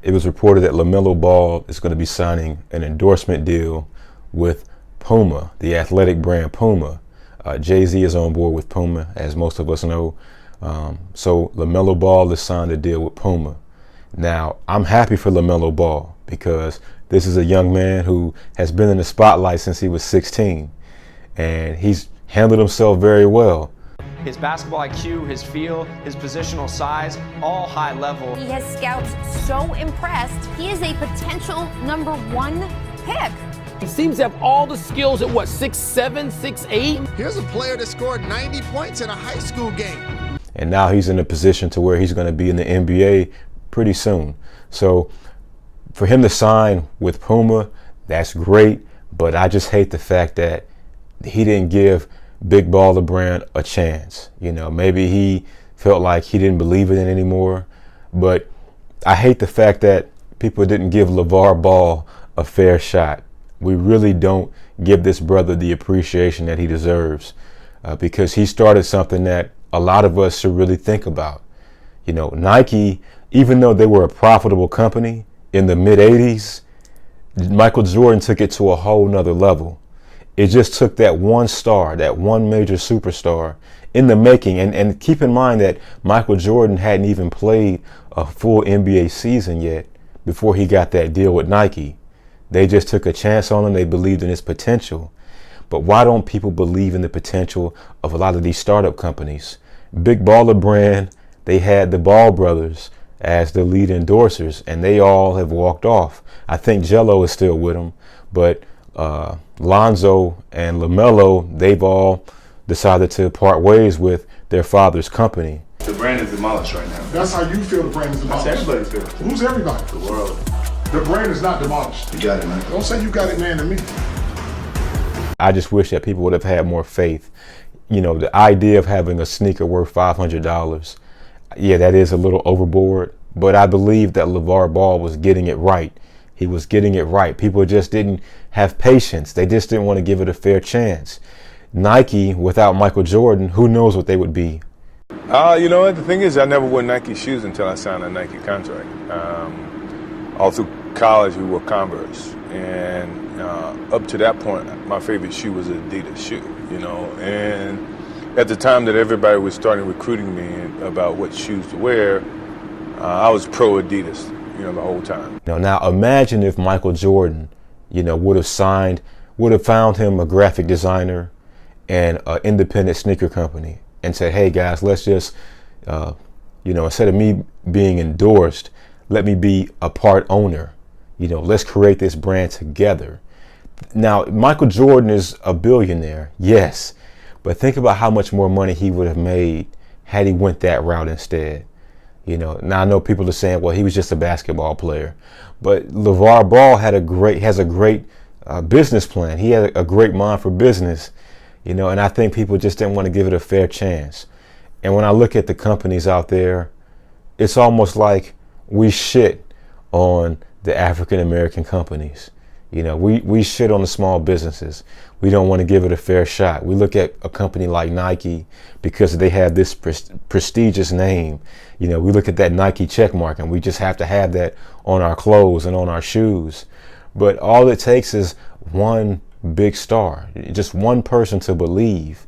it was reported that Lamelo Ball is going to be signing an endorsement deal with Puma, the athletic brand Puma. Jay-Z is on board with Puma, as most of us know. So Lamelo Ball has signed a deal with Puma. Now, I'm happy for Lamelo Ball because this is a young man who has been in the spotlight since he was 16, and he's handled himself very well. His basketball IQ, his feel, his positional size, all high level. He has scouts so impressed, he is a potential #1 pick. He seems to have all the skills at what, 6'7", 6'8"? Here's a player that scored 90 points in a high school game. And now he's in a position to where he's going to be in the NBA pretty soon. So for him to sign with Puma, that's great, but I just hate the fact that he didn't give Big Baller Brand a chance. You know, maybe he felt like he didn't believe in it anymore, but I hate the fact that people didn't give LeVar Ball a fair shot. We really don't give this brother the appreciation that he deserves because he started something that a lot of us should really think about. You know, Nike, even though they were a profitable company in the mid-'80s, Michael Jordan took it to a whole nother level. It just took that one star, that one major superstar in the making. And keep in mind that Michael Jordan hadn't even played a full NBA season yet before he got that deal with Nike. They just took a chance on him. They believed in his potential. But why don't people believe in the potential of a lot of these startup companies? Big Baller Brand, they had the Ball brothers as the lead endorsers, and they all have walked off. I think Jello is still with them, but Lonzo and Lamelo, they've all decided to part ways with their father's company. The brand is demolished right now. That's how you feel the brand is demolished. That's everybody feels. Who's everybody? The world. The brand is not demolished. You got it, man. Don't say you got it, man, to me. I just wish that people would have had more faith. You know, the idea of having a sneaker worth $500, yeah, that is a little overboard, but I believe that LeVar Ball was getting it right. He was getting it right. People just didn't have patience. They just didn't want to give it a fair chance. Nike, without Michael Jordan, who knows what they would be? You know what? The thing is, I never wore Nike shoes until I signed a Nike contract. All through college, we wore Converse. And up to that point, my favorite shoe was an Adidas shoe, you know. And at the time that everybody was starting recruiting me about what shoes to wear, I was pro Adidas, you know, the whole time. Now imagine if Michael Jordan, you know, would have found him a graphic designer and an independent sneaker company and said, hey guys, let's just, you know, instead of me being endorsed, let me be a part owner. You know, let's create this brand together. Now, Michael Jordan is a billionaire, yes, but think about how much more money he would have made had he went that route instead. You know, now I know people are saying, well, he was just a basketball player, but LeVar Ball has a great business plan. He had a great mind for business, you know, and I think people just didn't want to give it a fair chance. And when I look at the companies out there, it's almost like we shit on the African-American companies. You know, we shit on the small businesses. We don't want to give it a fair shot. We look at a company like Nike because they have this prestigious name. You know, we look at that Nike check mark and we just have to have that on our clothes and on our shoes. But all it takes is one big star, just one person to believe.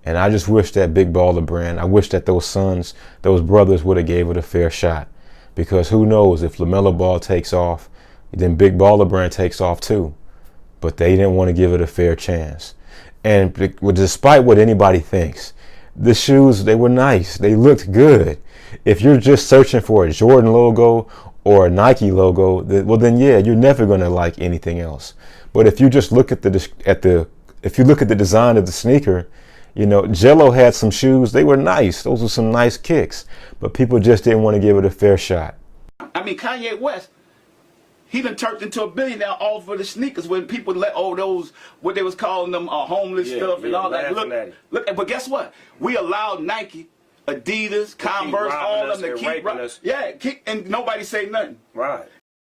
And I just wish that Big Baller Brand, I wish that those sons, those brothers would have gave it a fair shot. Because who knows, if Lamelo Ball takes off, then Big Baller Brand takes off too. But they didn't want to give it a fair chance. And despite what anybody thinks, the shoes, they were nice. They looked good. If you're just searching for a Jordan logo or a Nike logo, well then yeah, you're never going to like anything else. But if you just look at if you look at the design of the sneaker, you know, Jello had some shoes. They were nice. Those were some nice kicks. But people just didn't want to give it a fair shot. I mean, Kanye West, he done turned into a billionaire all for the sneakers when people let all those, what they was calling them, homeless stuff and all that. Look, but guess what? We allowed Nike, Adidas, Converse, all of them to keep us. Yeah, and nobody say nothing. Right.